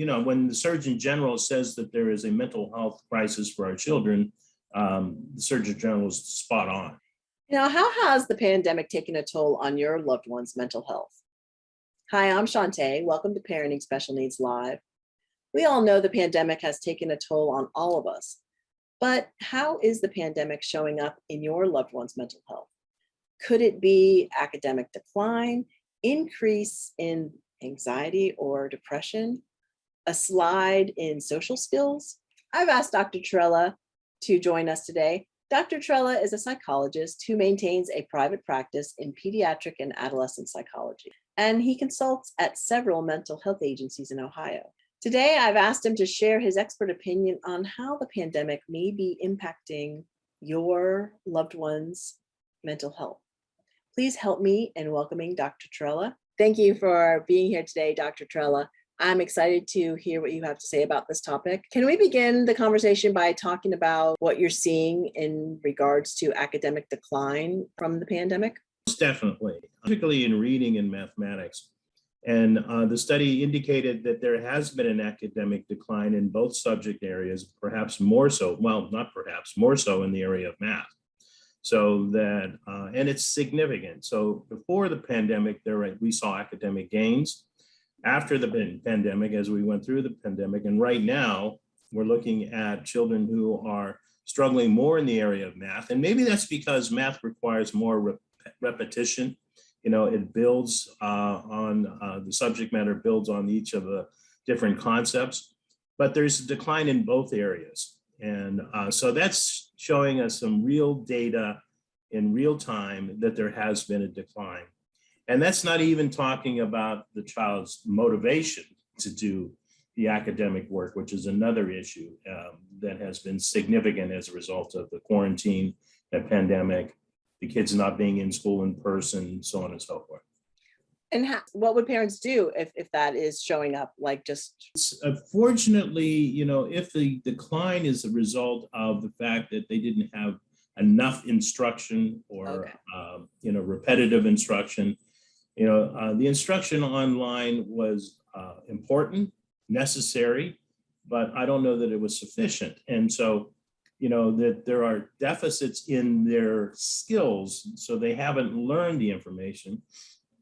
when the Surgeon General says that there is a mental health crisis for our children, the Surgeon General is spot on. Now, how has the pandemic taken a toll on your loved one's mental health? Hi, I'm Shantae. Welcome to Parenting Special Needs Live. We all know the pandemic has taken a toll on all of us, but how is the pandemic showing up in your loved one's mental health? Could it be academic decline, increase in anxiety or depression, a slide in social skills? I've asked Dr. Chiarella to join us today. Dr. Chiarella is a psychologist who maintains a private practice in pediatric and adolescent psychology, and he consults at several mental health agencies in Ohio. Today, I've asked him to share his expert opinion on how the pandemic may be impacting your loved one's mental health. Please help me in welcoming Dr. Chiarella. Thank you for being here today, Dr. Chiarella. I'm excited to hear what you have to say about this topic. Can we begin the conversation by talking about what you're seeing in regards to academic decline from the pandemic? Most definitely, particularly in reading and mathematics. And the study indicated that there has been an academic decline in both subject areas, perhaps more so, well, not perhaps, more so in the area of math. So that, and it's significant. So before the pandemic, we saw academic gains. After the pandemic, as we went through the pandemic, and right now, we're looking at children who are struggling more in the area of math. And maybe that's because math requires more repetition. It builds on the subject matter, builds on each of the different concepts, but there's a decline in both areas. And so that's showing us some real data in real time that there has been a decline. And that's not even talking about the child's motivation to do the academic work, which is another issue that has been significant as a result of the quarantine, the pandemic, the kids not being in school in person, so on and so forth. And what would parents do if that is showing up, like just? Unfortunately, if the decline is a result of the fact that they didn't have enough instruction or, repetitive instruction, the instruction online was important, necessary, but I don't know that it was sufficient. And so, that there are deficits in their skills, so they haven't learned the information.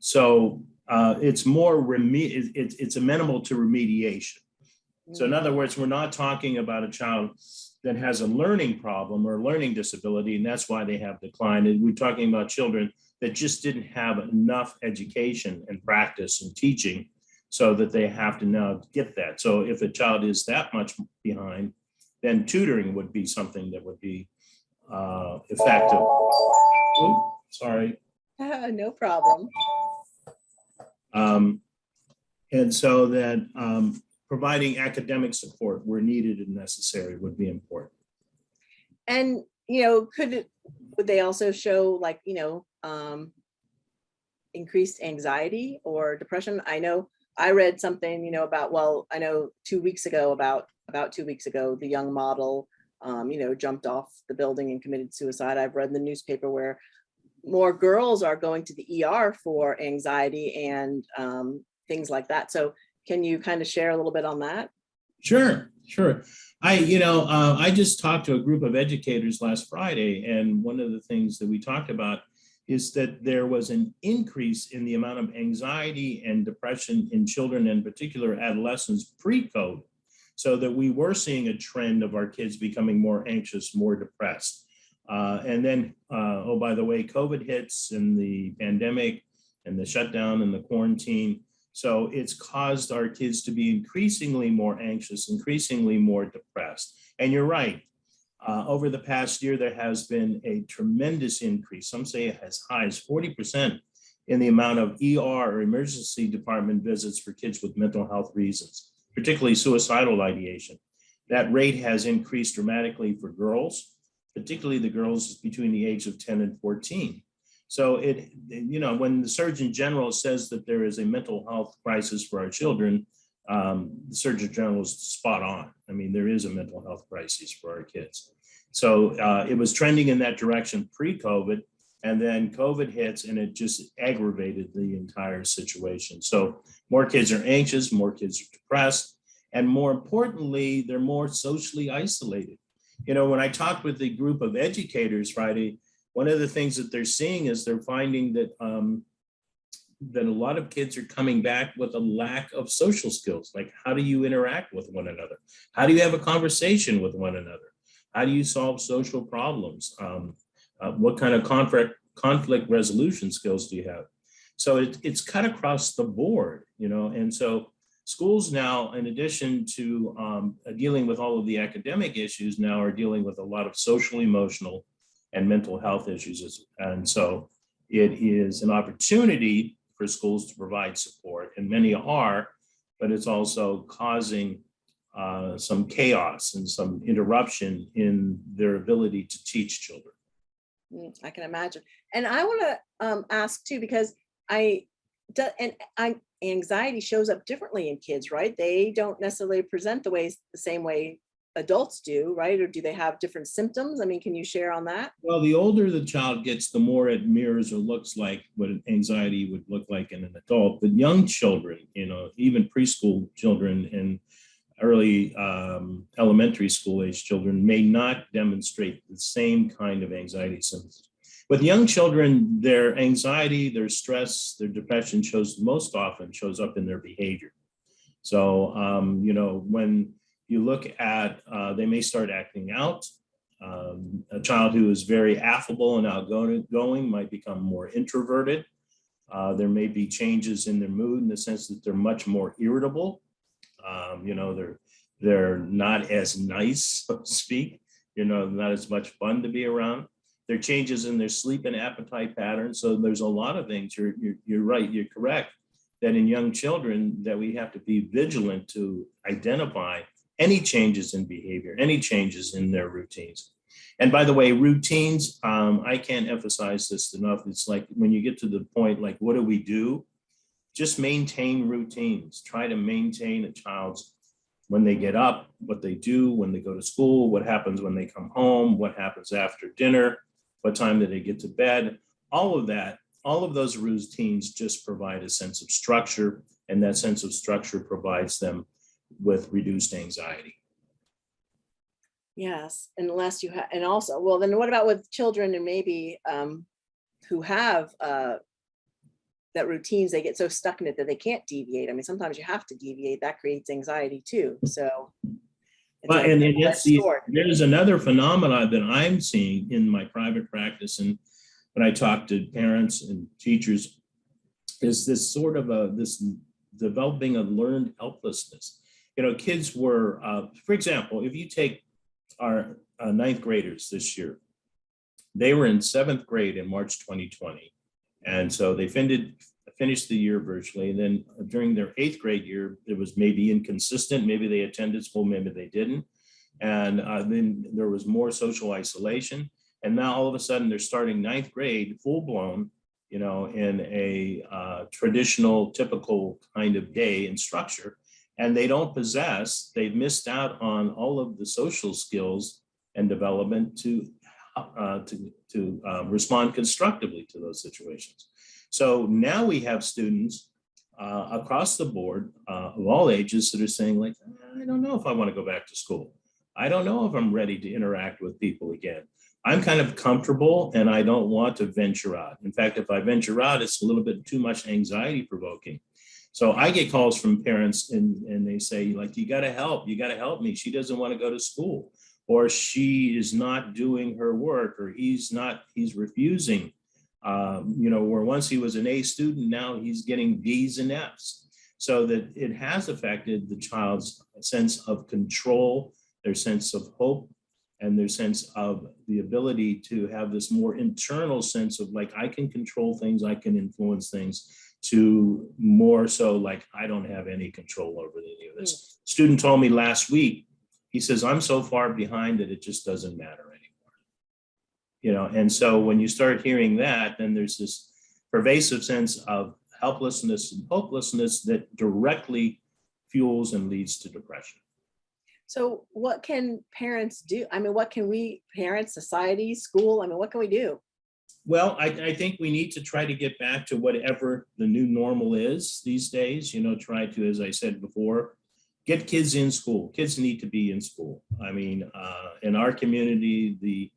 So it's more it's amenable to remediation. So in other words, we're not talking about a child that has a learning problem or learning disability, and that's why they have decline. And we're talking about children that just didn't have enough education and practice and teaching so that they have to now get that. So if a child is that much behind, then tutoring would be something that would be effective. Oops, sorry. No problem. And so that providing academic support where needed and necessary would be important. And, would they also show increased anxiety or depression? I know I read something, about, I know 2 weeks ago, about 2 weeks ago, the young model, jumped off the building and committed suicide. I've read in the newspaper where more girls are going to the ER for anxiety and things like that. So can you kind of share a little bit on that? Sure. I just talked to a group of educators last Friday, and one of the things that we talked about is that there was an increase in the amount of anxiety and depression in children, in particular adolescents, pre-COVID. So that we were seeing a trend of our kids becoming more anxious, more depressed. And then, by the way, COVID hits and the pandemic and the shutdown and the quarantine. So it's caused our kids to be increasingly more anxious, increasingly more depressed. And you're right. Over the past year, there has been a tremendous increase. Some say as high as 40% in the amount of ER or emergency department visits for kids with mental health reasons, particularly suicidal ideation. That rate has increased dramatically for girls, particularly the girls between the age of 10 and 14. So when the Surgeon General says that there is a mental health crisis for our children, the Surgeon General is spot on. I mean, there is a mental health crisis for our kids. So it was trending in that direction pre-COVID, and then COVID hits and it just aggravated the entire situation. So more kids are anxious, more kids are depressed, And more importantly, they're more socially isolated. You know, when I talked with the group of educators Friday, one of the things that they're seeing is they're finding that that a lot of kids are coming back with a lack of social skills. Like, how do you interact with one another? How do you have a conversation with one another? How do you solve social problems? What kind of conflict resolution skills do you have? So it's cut across the board, you know, and so schools now, in addition to dealing with all of the academic issues, now are dealing with a lot of social, emotional, and mental health issues. And so it is an opportunity for schools to provide support, and many are, but it's also causing some chaos and some interruption in their ability to teach children. I can imagine. And I want to ask too, because I, anxiety shows up differently in kids, right? They don't necessarily present the same way adults do, right? Or do they have different symptoms? I mean, can you share on that? Well, the older the child gets, the more it mirrors or looks like what anxiety would look like in an adult. But young children, you know, even preschool children and early elementary school age children may not demonstrate the same kind of anxiety symptoms. With young children, their anxiety, their stress, their depression most often shows up in their behavior. So, you know, when you look at, they may start acting out. A child who is very affable and outgoing might become more introverted. There may be changes in their mood in the sense that they're much more irritable. You know, they're not as nice, so to speak. You know, not as much fun to be around. There are changes in their sleep and appetite patterns. So there's a lot of things. You're right. You're correct that in young children that we have to be vigilant to identify any changes in behavior, any changes in their routines. And by the way, routines, I can't emphasize this enough. It's like when you get to the point, like, what do we do? Just maintain routines. Try to maintain a child's, when they get up, what they do, when they go to school, what happens when they come home, what happens after dinner, what time do they get to bed, all of that. All of those routines just provide a sense of structure, and that sense of structure provides them with reduced anxiety. Yes, unless you have, and also, well, then what about with children and maybe who have that routines, they get so stuck in it that they can't deviate. I mean, sometimes you have to deviate. That creates anxiety too. So Well, and there's another phenomenon that I'm seeing in my private practice, and when I talk to parents and teachers, is this sort of this developing a learned helplessness. You know, kids were, for example, if you take our ninth graders this year, they were in seventh grade in March 2020. And so they finished the year virtually. And then during their eighth grade year, it was maybe inconsistent. Maybe they attended school, maybe they didn't. And then there was more social isolation. And now all of a sudden they're starting ninth grade full blown, you know, in a traditional, typical kind of day and structure. And they've missed out on all of the social skills and development to respond constructively to those situations. So now we have students across the board of all ages that are saying, like, I don't know if I want to go back to school. I don't know if I'm ready to interact with people again. I'm kind of comfortable and I don't want to venture out. In fact, if I venture out, it's a little bit too much anxiety provoking. So I get calls from parents and they say, like, you got to help me. She doesn't want to go to school, or she is not doing her work, or he's refusing. You know, where once he was an A student, now he's getting D's and F's. So that it has affected the child's sense of control, their sense of hope, and their sense of the ability to have this more internal sense of, like, I can control things, I can influence things, to more so like, I don't have any control over any of this. Student told me last week, he says, I'm so far behind that it just doesn't matter anymore. You know, and so when you start hearing that, then there's this pervasive sense of helplessness and hopelessness that directly fuels and leads to depression. So what can parents do? I mean, what can we, parents, society, school, I mean, what can we do? Well, I think we need to try to get back to whatever the new normal is these days, you know, try to, as I said before, get kids in school. Kids need to be in school. I mean, in our community, the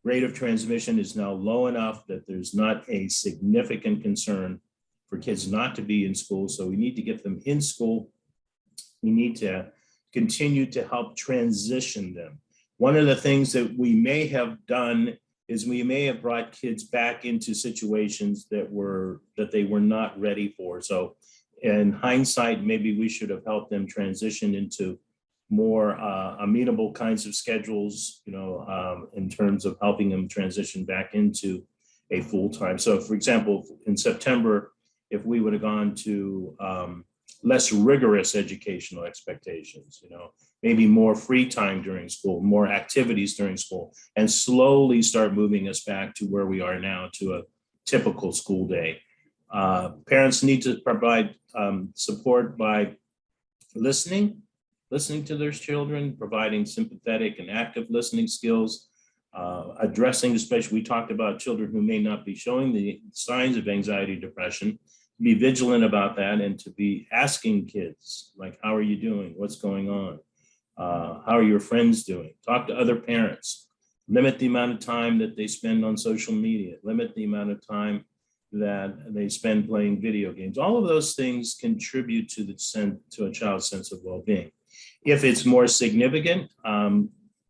rate of transmission is now low enough that there's not a significant concern for kids not to be in school. So we need to get them in school. We need to continue to help transition them. One of the things that we may have done is we may have brought kids back into situations that they were not ready for. So in hindsight, maybe we should have helped them transition into more amenable kinds of schedules, in terms of helping them transition back into a full-time. So for example, in September, if we would have gone to less rigorous educational expectations, maybe more free time during school, more activities during school, and slowly start moving us back to where we are now, to a typical school day. Parents need to provide support by listening to their children, providing sympathetic and active listening skills, addressing, especially we talked about children who may not be showing the signs of anxiety, depression, be vigilant about that, and to be asking kids, like, how are you doing? What's going on? How are your friends doing? Talk to other parents. Limit the amount of time that they spend on social media. Limit the amount of time that they spend playing video games. All of those things contribute to a child's sense of well-being. If it's more significant,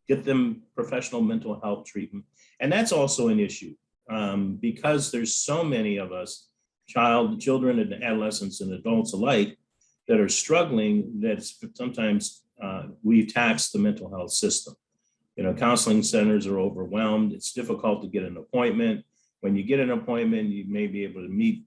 get them professional mental health treatment. And that's also an issue because there's so many of us, children and adolescents and adults alike, that are struggling, that sometimes we've taxed the mental health system. Counseling centers are overwhelmed. It's difficult to get an appointment. When you get an appointment, you may be able to meet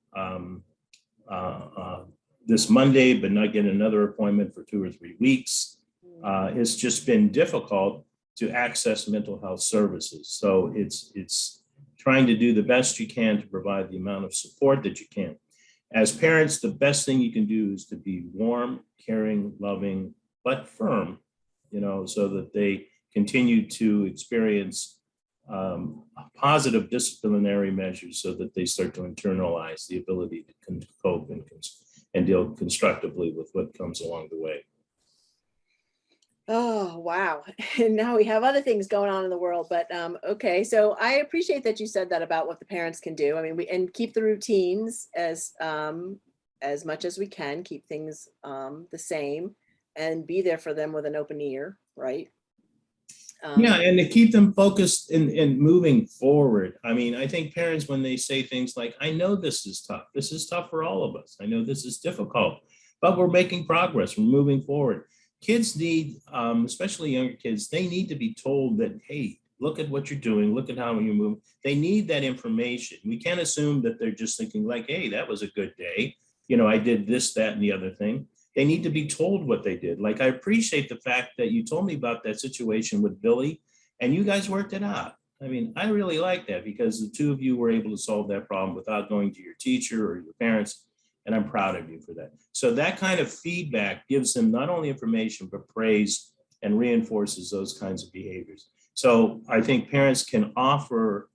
this Monday, but not get another appointment for 2 or 3 weeks. It's just been difficult to access mental health services. So it's trying to do the best you can to provide the amount of support that you can. As parents, the best thing you can do is to be warm, caring, loving, but firm, so that they continue to experience positive disciplinary measures, so that they start to internalize the ability to cope and deal constructively with what comes along the way. Oh, wow. And now we have other things going on in the world, but okay. So I appreciate that you said that about what the parents can do. I mean, and keep the routines as much as we can, keep things the same, and be there for them with an open ear, right? Yeah, and to keep them focused and moving forward. I mean, I think parents, when they say things like, I know this is tough for all of us. I know this is difficult, but we're making progress, we're moving forward. Kids need, especially younger kids, they need to be told that, hey, look at what you're doing, look at how you move. They need that information. We can't assume that they're just thinking like, hey, that was a good day. I did this, that, and the other thing. They need to be told what they did. Like, I appreciate the fact that you told me about that situation with Billy and you guys worked it out. I mean, I really like that because the two of you were able to solve that problem without going to your teacher or your parents. And I'm proud of you for that. So that kind of feedback gives them not only information, but praise, and reinforces those kinds of behaviors. So I think parents can offer,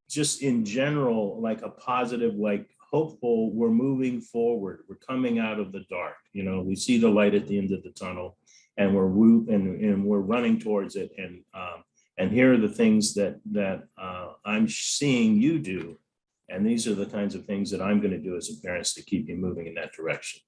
just in general, like a positive, like hopeful, we're moving forward, we're coming out of the dark. We see the light at the end of the tunnel, and we're running towards it. And here are the things that I'm seeing you do. And these are the kinds of things that I'm going to do as a parent to keep you moving in that direction.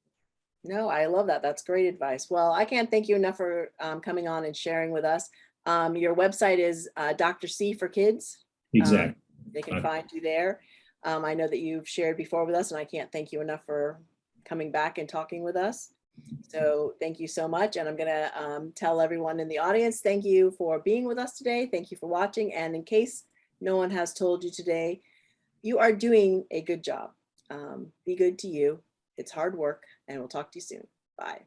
No, I love that. That's great advice. Well, I can't thank you enough for coming on and sharing with us. Your website is Dr. C for Kids. Exactly. They can find you there. I know that you've shared before with us, and I can't thank you enough for coming back and talking with us. So thank you so much. And I'm going to tell everyone in the audience, thank you for being with us today. Thank you for watching. And in case no one has told you today, you are doing a good job. Be good to you. It's hard work, and we'll talk to you soon. Bye.